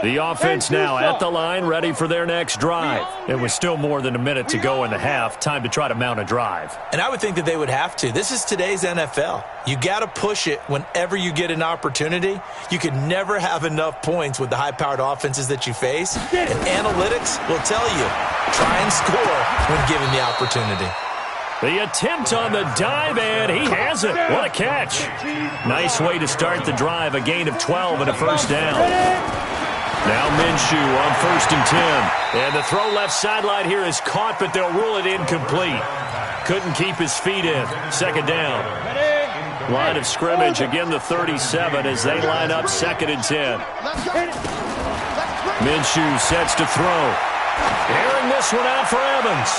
The offense now at the line, ready for their next drive. It was still more than a minute to go in the half. Time to try to mount a drive. And I would think that they would have to. This is today's NFL. You got to push it whenever you get an opportunity. You can never have enough points with the high-powered offenses that you face. And analytics will tell you, try and score when given the opportunity. The attempt on the dive, and he has it. What a catch. Nice way to start the drive, a gain of 12 and a first down. Now Minshew on 1st and 10. And the throw left sideline here is caught, but they'll rule it incomplete. Couldn't keep his feet in. 2nd down. Line of scrimmage, again the 37 as they line up 2nd and 10. Minshew sets to throw. Airing this one out for Evans.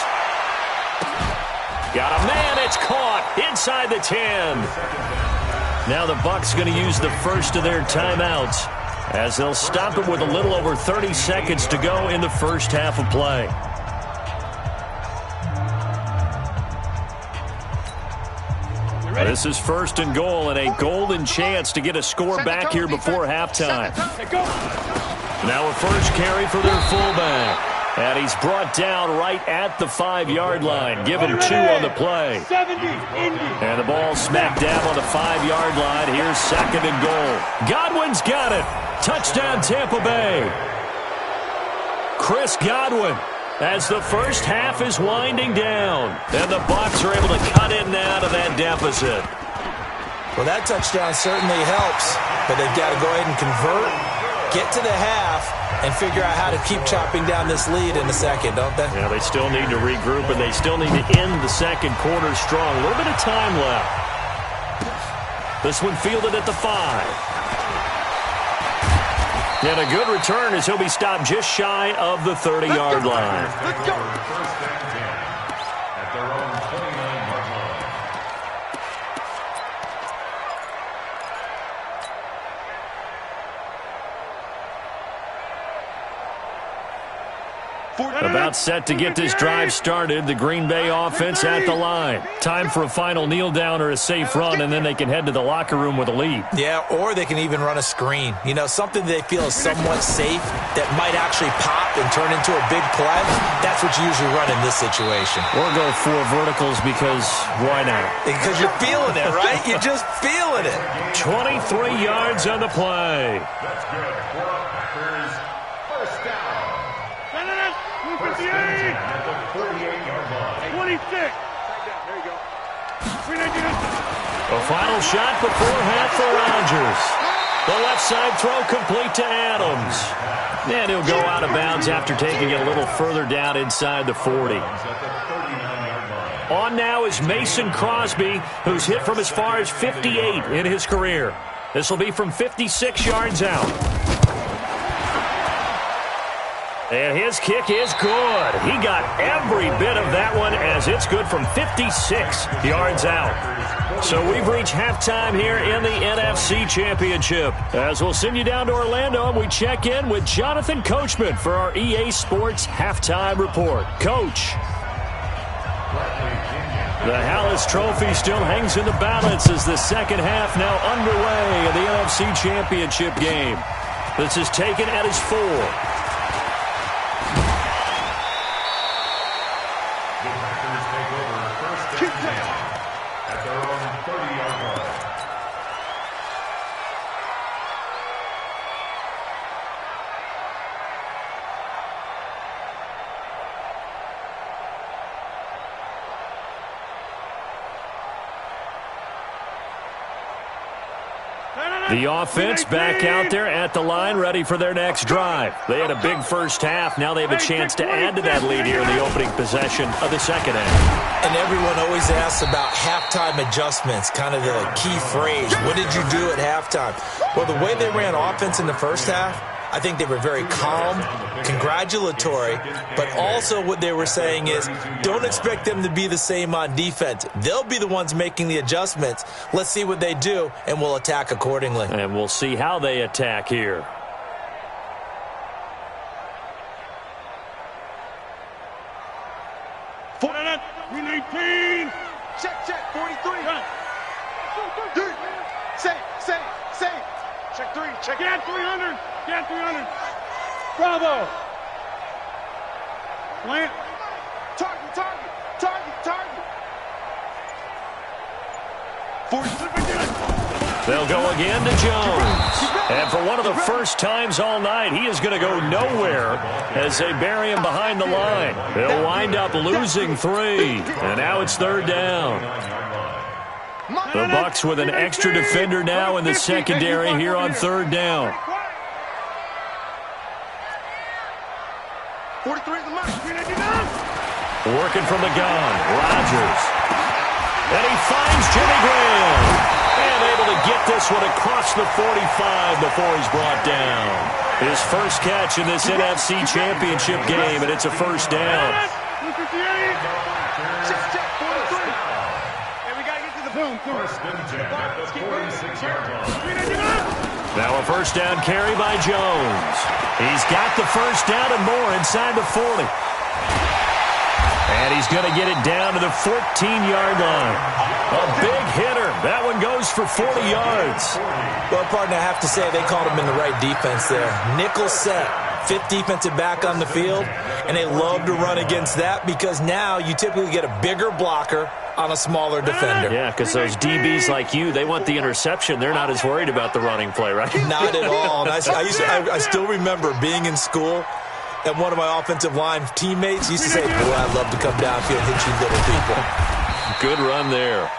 Got a man, it's caught inside the 10. Now the Bucs going to use the first of their timeouts as they'll stop it with a little over 30 seconds to go in the first half of play. This is 1st and goal and a golden chance to get a score back here before halftime. Now a first carry for their fullback. And he's brought down right at the 5-yard line, given 2 on the play. And the ball smack dab on the 5-yard line. Here's 2nd and goal. Godwin's got it. Touchdown, Tampa Bay. Chris Godwin, as the first half is winding down. And the Bucs are able to cut in and out of that deficit. Well, that touchdown certainly helps, but they've got to go ahead and convert, get to the half, and figure out how to keep chopping down this lead in the second, don't they? Yeah, they still need to regroup, and they still need to end the second quarter strong. A little bit of time left. This one fielded at the 5. And a good return as he'll be stopped just shy of the 30-yard line. Let's go. At their own 29-yard line. About set to get this drive started. The Green Bay offense at the line. Time for a final kneel down or a safe run, and then they can head to the locker room with a lead. Yeah, or they can even run a screen. You know, something they feel is somewhat safe that might actually pop and turn into a big play. That's what you usually run in this situation. Or go 4 verticals because why not? Because you're feeling it, right? You're just feeling it. 23 yards on the play. That's good. For Packers, first down. 58. At the 48-yard line. 26. There you go. 319. A final shot before half for Rodgers. The left side throw complete to Adams. And he'll go out of bounds after taking it a little further down inside the 40. On now is Mason Crosby, who's hit from as far as 58 in his career. This will be from 56 yards out. And his kick is good. He got every bit of that one as it's good from 56 yards out. So we've reached halftime here in the NFC Championship. As we'll send you down to Orlando, and we check in with Jonathan Coachman for our EA Sports Halftime Report. Coach. The Hallis Trophy still hangs in the balance as the second half now underway in the NFC Championship game. This is taken at his 4. At their own 30-yard line. The offense back out there at the line, ready for their next drive. They had a big first half. Now they have a chance to add to that lead here in the opening possession of the second half. And everyone always asks about halftime adjustments, kind of the key phrase. What did you do at halftime? Well, the way they ran offense in the first half, I think they were very calm, congratulatory, but also what they were saying is don't expect them to be the same on defense. They'll be the ones making the adjustments. Let's see what they do, and we'll attack accordingly. And we'll see how they attack here. Check, 43. Safe. Check 3. Check. Get 300. Get 300. Bravo. Plant. Target. Target. Target. Target. 40. They'll go again to Jones. And for one of the first times all night, he is going to go nowhere as they bury him behind the line. They'll wind up losing 3. And now it's 3rd down. The Bucs with an extra defender now in the secondary here on 3rd down. 43 the mark. Working from the gun, Rodgers. And he finds Jimmy Graham. And able to get this one across the 45 before he's brought down. His first catch in this NFC Championship game, and it's a 1st down. Now a 1st down carry by Jones. He's got the 1st down and more inside the 40. And he's going to get it down to the 14-yard line. A big hitter. That one goes for 40 yards. Well, partner, I have to say they called him in the right defense there. Nickel set. 5th defensive back on the field. And they love to run against that because now you typically get a bigger blocker on a smaller defender. Yeah, because those DBs like you, they want the interception. They're not as worried about the running play, right? Not at all. And I still remember being in school, and one of my offensive line teammates used to say, boy, I'd love to come downfield and hit you little people. Good run there.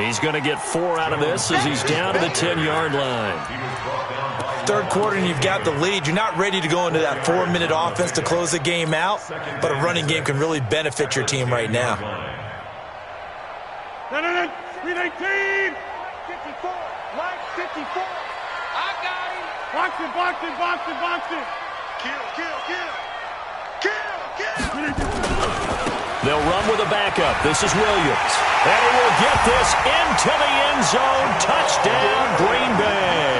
He's going to get 4 out of this as he's down to the 10-yard line. 3rd quarter and you've got the lead. You're not ready to go into that 4-minute offense to close the game out, but a running game can really benefit your team right now. 319. 54. Right, 54. I got him. Box it, box it, box it, box it. Kill, kill, kill. Kill, kill. They'll run with a backup. This is Williams. And he will get this into the end zone. Touchdown, Green Bay.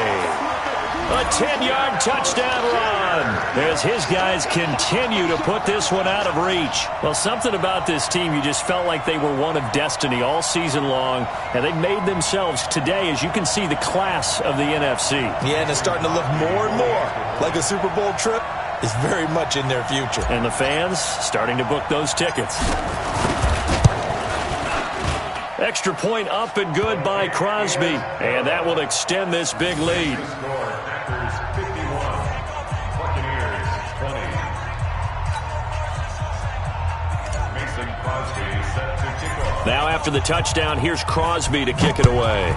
A 10-yard touchdown run as his guys continue to put this one out of reach. Well, something about this team, you just felt like they were one of destiny all season long, and they made themselves today, as you can see, the class of the NFC. Yeah, and it's starting to look more and more like a Super Bowl trip is very much in their future. And the fans starting to book those tickets. Extra point up and good by Crosby, and that will extend this big lead. Now after the touchdown, here's Crosby to kick it away.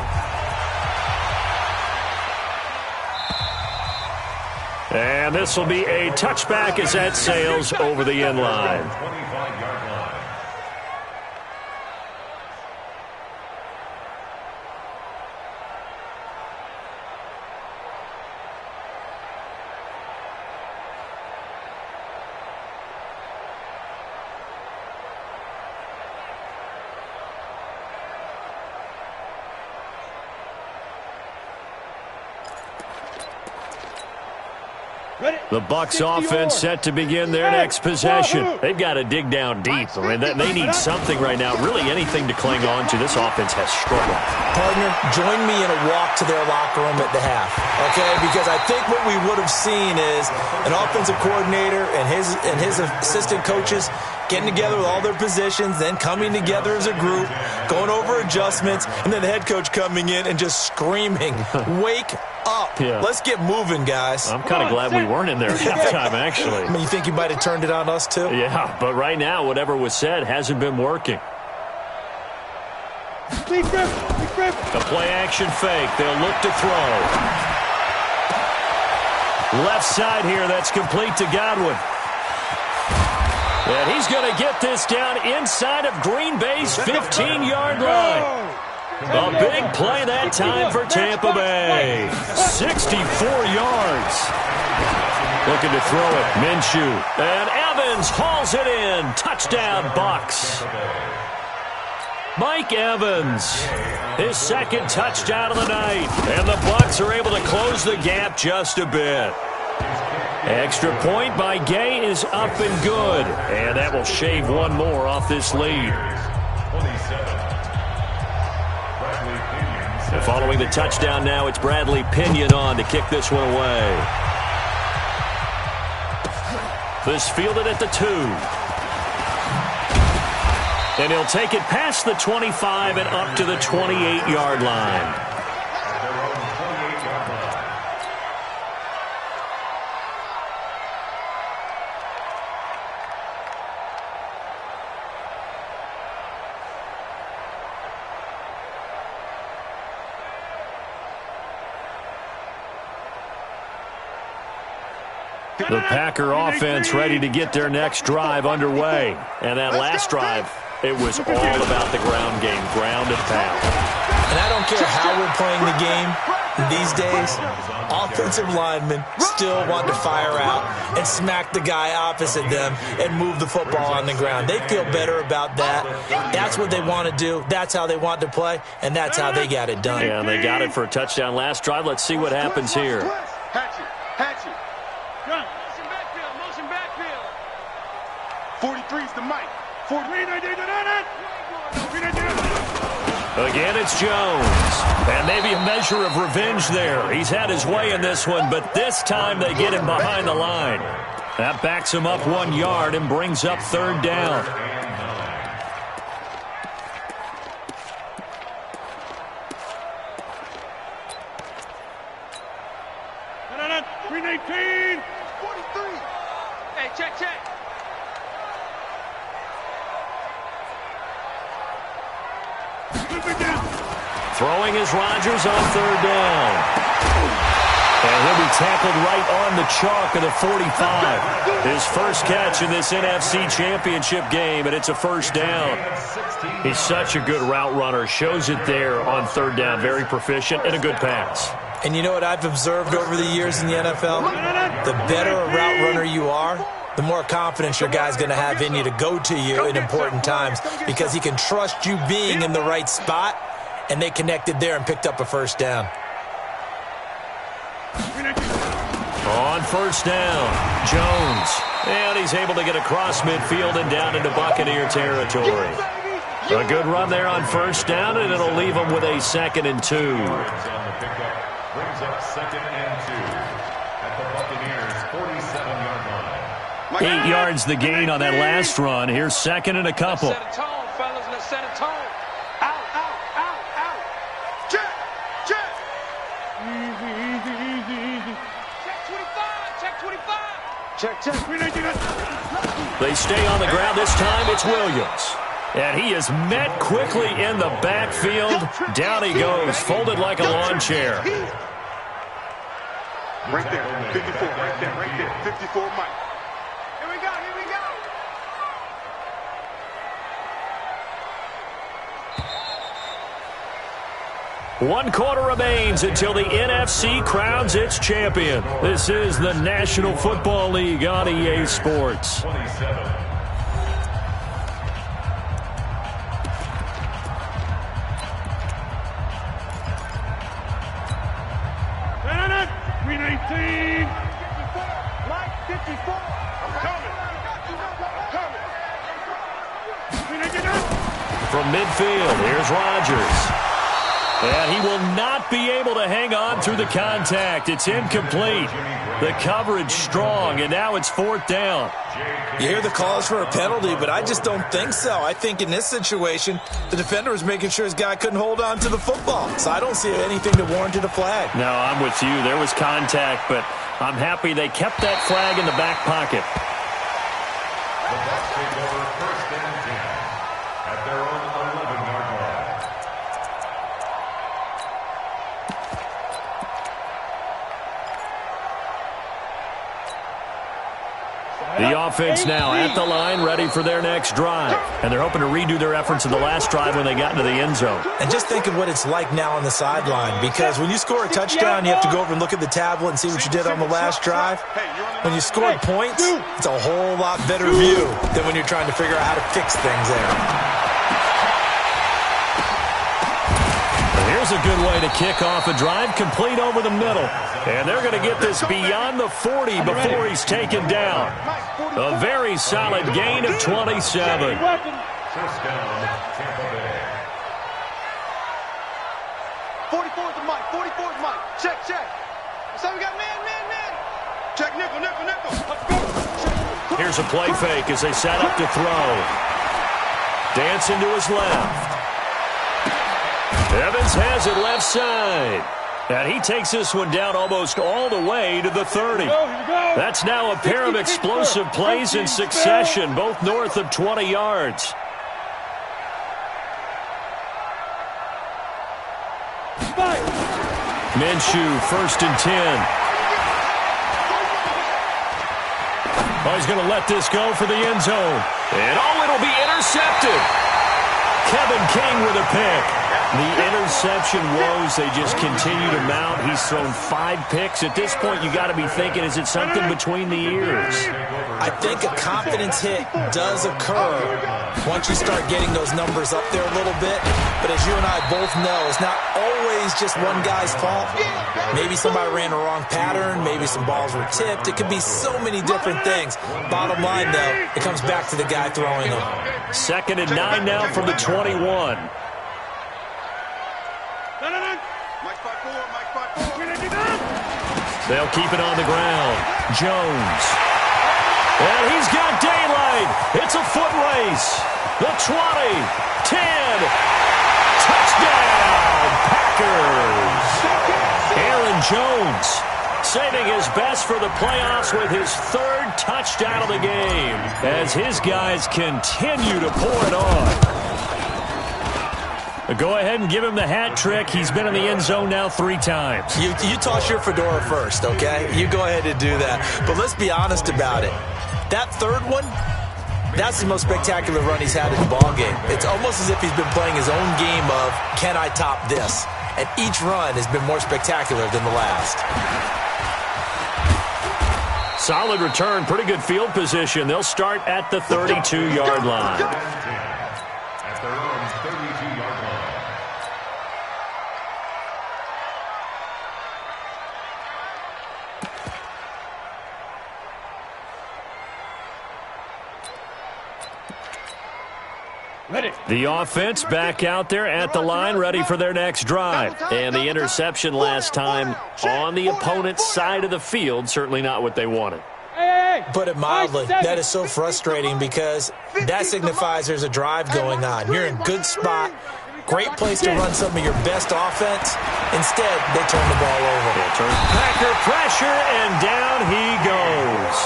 And this will be a touchback as that sails over the end line. The Bucs offense set to begin their next possession. They've got to dig down deep. I mean, they need something right now, really anything to cling on to. This offense has struggled. Partner, join me in a walk to their locker room at the half, okay? Because I think what we would have seen is an offensive coordinator and his assistant coaches getting together with all their positions, then coming together as a group, going over adjustments, and then the head coach coming in and just screaming, wake up. Yeah. Let's get moving, guys. I'm kind of glad we weren't in there at halftime, actually. I mean, you think you might have turned it on us, too? Yeah, but right now, whatever was said hasn't been working. A play-action fake. They'll look to throw. Left side here, that's complete to Godwin. And he's going to get this down inside of Green Bay's 15-yard line. A big play that time for Tampa Bay. 64 yards. Looking to throw it. Minshew. And Evans hauls it in. Touchdown, Bucs. Mike Evans. His second touchdown of the night. And the Bucs are able to close the gap just a bit. Extra point by Gay is up and good. And that will shave one more off this lead. And following the touchdown now, it's Bradley Pinion on to kick this one away. This fielded at the 2. And he'll take it past the 25 and up to the 28-yard line. The Packer offense ready to get their next drive underway. And that last drive, it was all about the ground game, ground and pound. And I don't care how we're playing the game these days, offensive linemen still want to fire out and smack the guy opposite them and move the football on the ground. They feel better about that. That's what they want to do. That's how they want to play, and that's how they got it done. Yeah, and they got it for a touchdown last drive. Let's see what happens here. Hatchet. Run. Motion backfield. 43 is the mic. 43. Again, it's Jones. And maybe a measure of revenge there. He's had his way in this one, but this time they get him behind the line. That backs him up 1 yard and brings up third down. Green 18. 43. Hey, check. Throwing is Rodgers on third down. And he'll be tackled right on the chalk of the 45. His first catch in this NFC Championship game, and it's a first down. He's such a good route runner. Shows it there on third down. Very proficient and a good pass. And you know what I've observed over the years in the NFL? The better a route runner you are, the more confidence your guy's going to have in you to go to you in important times because he can trust you being in the right spot, and they connected there and picked up a first down. On first down, Jones. And he's able to get across midfield and down into Buccaneer territory. A good run there on first down, and it'll leave him with a 2nd and 2. Brings up 2nd and 2 at the Buccaneers' 47-yard line. 8 yards the gain on that last run. Here's 2nd and a couple. Set a tone, fellas. Let's set a tone. Out. Check. Easy. Check 25. They stay on the ground. This time it's Williams. And he is met quickly in the backfield. Down he goes, folded like a lawn chair. Right there, 54, right there, 54, Mike. Here we go. 1 quarter remains until the NFC crowns its champion. This is the National Football League on EA Sports. 27. Green 18. 54. Mike, 54. I'm coming. Green 18. From midfield, here's Rodgers. And he will not be able to hang on through the contact. It's incomplete. The coverage strong, and now it's 4th down. You hear the calls for a penalty, but I just don't think so. I think in this situation, the defender was making sure his guy couldn't hold on to the football. So I don't see anything that warranted a flag. No, I'm with you. There was contact, but I'm happy they kept that flag in the back pocket. The Bucs take over 1st and 10 at their own 11-yard line. The offense now at the line, ready for their next drive. And they're hoping to redo their efforts in the last drive when they got into the end zone. And just think of what it's like now on the sideline, because when you score a touchdown, you have to go over and look at the tablet and see what you did on the last drive. When you scored points, it's a whole lot better view than when you're trying to figure out how to fix things there. Here's a good way to kick off a drive, complete over the middle. And they're going to get this beyond the 40 before he's taken down. A very solid gain of 27. First down, Tampa Bay. Check. So we got man. Check nickel. Let's go. Here's a play fake as they set up to throw. Dancing to his left. Evans has it left side. And he takes this one down almost all the way to the 30. That's now a pair of explosive plays in succession, both north of 20 yards. Minshew, 1st and 10. Oh, he's going to let this go for the end zone. And it'll be intercepted. Kevin King with a pick. The interception woes, they just continue to mount. He's thrown 5 picks. At this point, you got to be thinking, is it something between the ears? I think a confidence hit does occur once you start getting those numbers up there a little bit. But as you and I both know, it's not always just one guy's fault. Maybe somebody ran a wrong pattern. Maybe some balls were tipped. It could be so many different things. Bottom line, though, it comes back to the guy throwing them. 2nd and 9 now from the 21. They'll keep it on the ground. Jones. And he's got daylight. It's a foot race. The 20. 10. Touchdown, Packers. Aaron Jones saving his best for the playoffs with his 3rd touchdown of the game as his guys continue to pour it on. Go ahead and give him the hat trick. He's been in the end zone now 3 times. You toss your fedora first, okay? You go ahead and do that. But let's be honest about it. That 3rd one, that's the most spectacular run he's had in the ballgame. It's almost as if he's been playing his own game of, can I top this? And each run has been more spectacular than the last. Solid return, pretty good field position. They'll start at the 32-yard line. At their own 32-yard line. The offense back out there at the line, ready for their next drive. And the interception last time on the opponent's side of the field, certainly not what they wanted. Put it mildly, that is so frustrating because that signifies there's a drive going on. You're in good spot, great place to run some of your best offense. Instead, they turn the ball over. Packer pressure, and down he goes.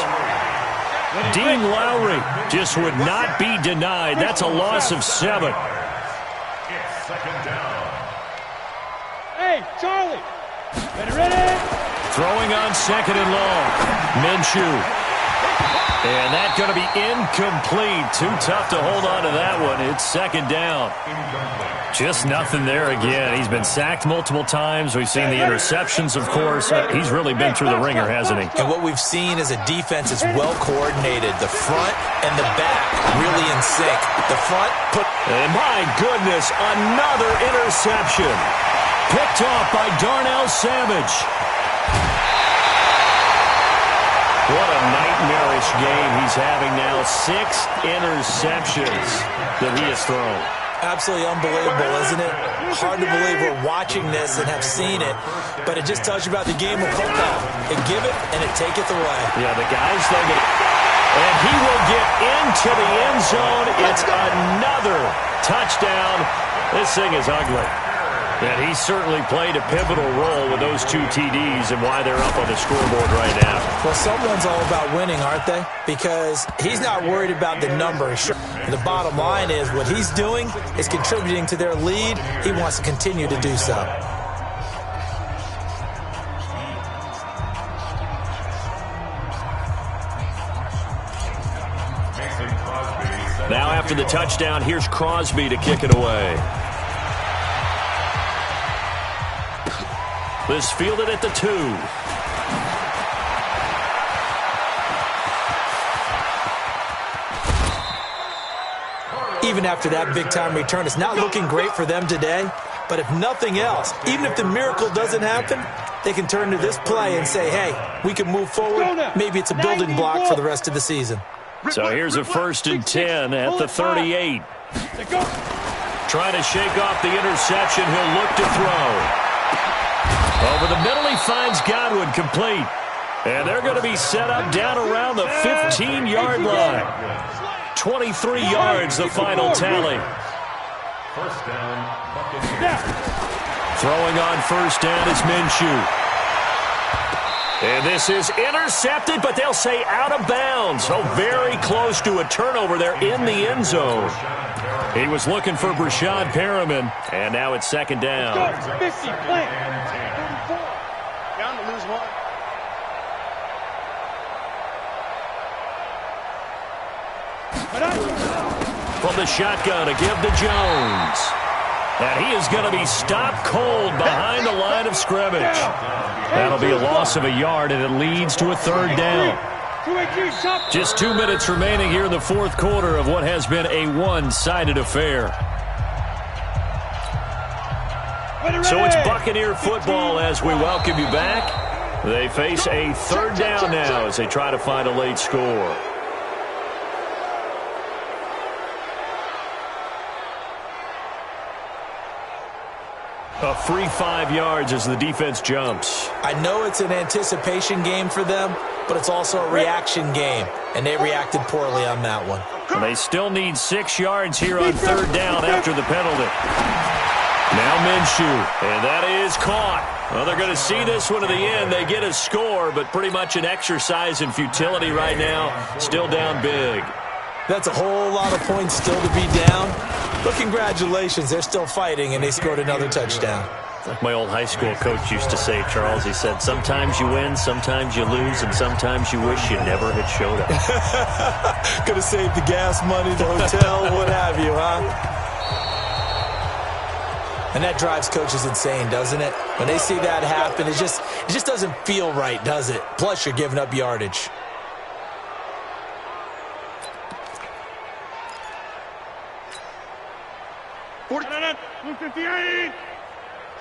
Dean Lowry just would not be denied. That's a loss of 7. It's 2nd down. Hey, Charlie. Ready? Throwing on 2nd and long. Minshew. And that's going to be incomplete. Too tough to hold on to that one. It's 2nd down. Just nothing there again. He's been sacked multiple times. We've seen the interceptions, of course. He's really been through the ringer, hasn't he? And what we've seen is a defense that's well coordinated. The front and the back really in sync. The front put... And my goodness, another interception. Picked off by Darnell Savage. What a nightmarish game he's having now. 6 interceptions that he has thrown. Absolutely unbelievable, isn't it? Hard to believe we're watching this and have seen it, but it just tells you about the game of football. It give it, and it taketh away. Yeah, the guys, they're going to... And he will get into the end zone. It's another touchdown. This thing is ugly. And he certainly played a pivotal role with those 2 TDs and why they're up on the scoreboard right now. Well, someone's all about winning, aren't they? Because he's not worried about the numbers. The bottom line is what he's doing is contributing to their lead. He wants to continue to do so. Now after the touchdown, here's Crosby to kick it away. This fielded at the 2. Even after that big-time return, it's not looking great for them today. But if nothing else, even if the miracle doesn't happen, they can turn to this play and say, hey, we can move forward. Maybe it's a building block for the rest of the season. So here's a 1st and 10 at the 38. Trying to shake off the interception. He'll look to throw. Over the middle, he finds Godwin, complete. And they're going to be set up down around the 15-yard line. 23 yards, the final tally. First down, Buccaneers. Throwing on first down is Minshew. And this is intercepted, but they'll say out of bounds. So very close to a turnover there in the end zone. He was looking for Brashad Perriman, and now it's second down. Missy, play. 34. Down to lose one. From the shotgun, a give to Jones. And he is going to be stopped cold behind the line of scrimmage. That'll be a loss of a yard, and it leads to a third down. Just 2 minutes remaining here in the fourth quarter of what has been a one-sided affair. So it's Buccaneer football as we welcome you back. They face a third down now as they try to find a late score. A free 5 yards as the defense jumps. I know it's an anticipation game for them, but it's also a reaction game, and they reacted poorly on that one. And they still need 6 yards here on third down after the penalty. Now Minshew, and that is caught. Well, they're going to see this one to the end. They get a score, but pretty much an exercise in futility right now. Still down big. That's a whole lot of points still to be down. But congratulations, they're still fighting, and they scored another touchdown. Like my old high school coach used to say, Charles, he said, sometimes you win, sometimes you lose, and sometimes you wish you never had showed up. Could have saved the gas money, the hotel, what have you, huh? And that drives coaches insane, doesn't it? When they see that happen, it just doesn't feel right, does it? Plus, you're giving up yardage.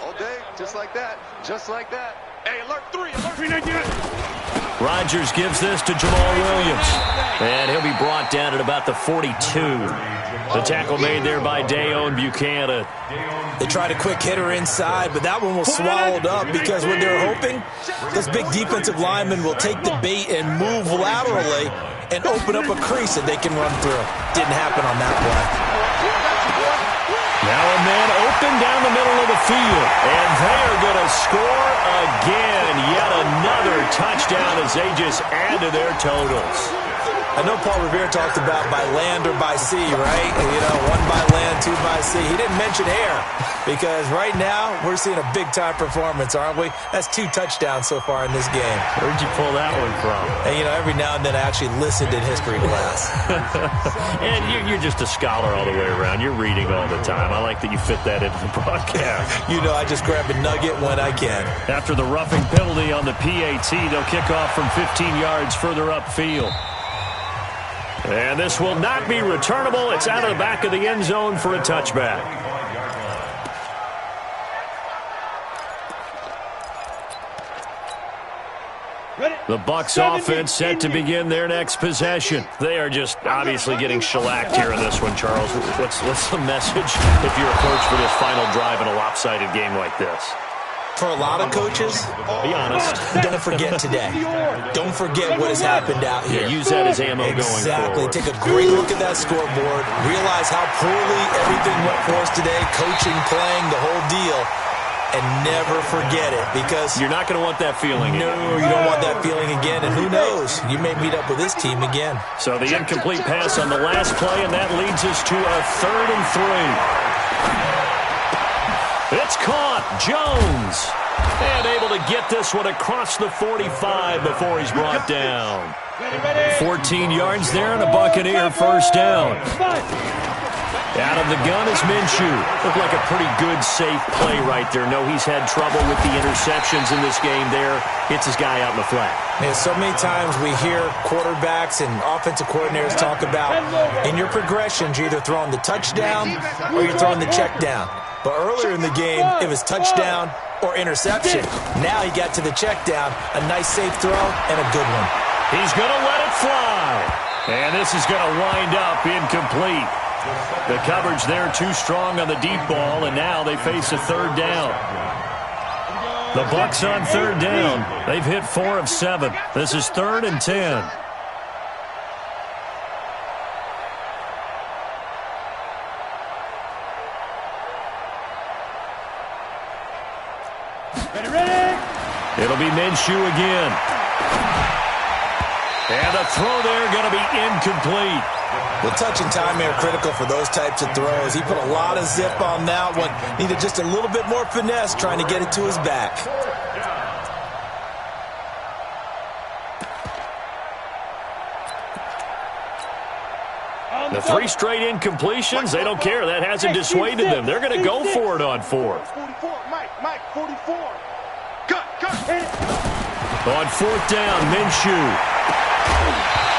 All day, just like that. Just like that. Hey, alert 3, alert 3. Rodgers gives this to Jamal Williams. And he'll be brought down at about the 42. The tackle made there by Dayon Buchanan. They tried a quick hitter inside, but that one was swallowed up because when they're hoping, those big defensive linemen will take the bait and move laterally and open up a crease that they can run through. Didn't happen on that play. Now a man open down the middle of the field. And they are going to score again. Yet another touchdown as they just add to their totals. I know Paul Revere talked about by land or by sea, right? You know, 1 by land, 2 by sea. He didn't mention air because right now we're seeing a big-time performance, aren't we? That's 2 touchdowns so far in this game. Where'd you pull that one from? And, you know, every now and then I actually listened in history class. And you're just a scholar all the way around. You're reading all the time. I like that you fit that into the broadcast. You know, I just grab a nugget when I can. After the roughing penalty on the PAT, they'll kick off from 15 yards further upfield. And this will not be returnable. It's out of the back of the end zone for a touchback. The Bucs offense set to begin their next possession. They are just obviously getting shellacked here in this one, Charles. What's the message if you're a coach for this final drive in a lopsided game like this? For a lot of coaches, be honest, don't forget today. Don't forget what has happened out here. Yeah, use that as ammo going Exactly. forward. Take a great look at that scoreboard. Realize how poorly everything went for us today. Coaching, playing, the whole deal. And never forget it because you're not going to want that feeling again. No, you don't want that feeling again. And who knows? You may meet up with this team again. So the incomplete pass on the last play, and that leads us to a 3rd and 3. It's caught. Jones. And able to get this one across the 45 before he's brought down. 14 yards there and a Buccaneer first down. Out of the gun is Minshew. Looked like a pretty good, safe play right there. No, he's had trouble with the interceptions in this game there. Hits his guy out in the flat. Yeah, so many times we hear quarterbacks and offensive coordinators talk about in your progressions, you're either throwing the touchdown or you're throwing the check down. But earlier in the game, it was touchdown or interception. Now he got to the check down, a nice safe throw, and a good one. He's going to let it fly. And this is going to wind up incomplete. The coverage there too strong on the deep ball, and now they face a 3rd down. The Bucs on third down. They've hit 4 of 7. This is 3rd and 10. It'll be Minshew again. And the throw there going to be incomplete. The touch and timing are critical for those types of throws. He put a lot of zip on that one. Needed just a little bit more finesse trying to get it to his back. The 3 straight incompletions, they don't care. That hasn't dissuaded them. They're going to go for it on 4th. 44, Mike, 44. Cut. On 4th down, Minshew.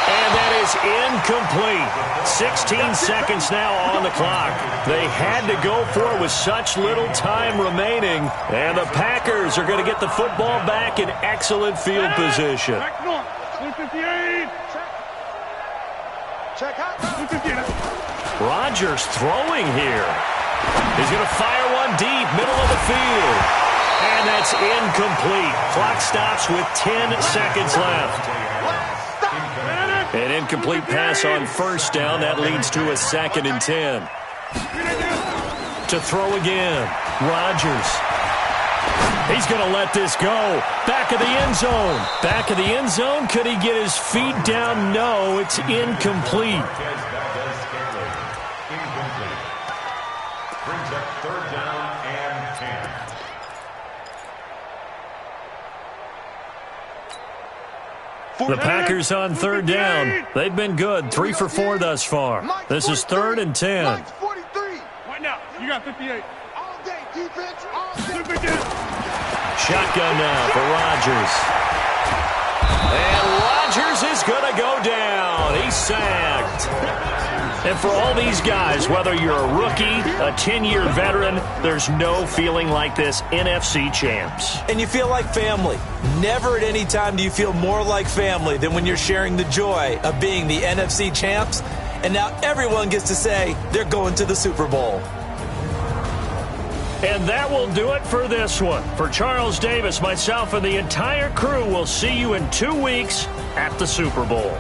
And that is incomplete. 16 seconds now on the clock. They had to go for it with such little time remaining. And the Packers are going to get the football back in excellent field position. Rodgers throwing here. He's going to fire one deep, middle of the field. And that's incomplete. Clock stops with 10 seconds left. An incomplete pass on 1st down. That leads to a 2nd and 10. To throw again. Rodgers. He's going to let this go. Back of the end zone. Back of the end zone. Could he get his feet down? No, it's incomplete. Brings up 3rd down and 10. The Packers on 3rd down. They've been good. 3 for 4 thus far. This is 3rd and 10. Right now, you got 58. All day, defense, all day. Shotgun now for Rodgers. And Rodgers is going to go down. He's sacked. And for all these guys, whether you're a rookie, a 10-year veteran, there's no feeling like this NFC champs. And you feel like family. Never at any time do you feel more like family than when you're sharing the joy of being the NFC champs. And now everyone gets to say they're going to the Super Bowl. And that will do it for this one. For Charles Davis, myself, and the entire crew, we'll see you in 2 weeks at the Super Bowl.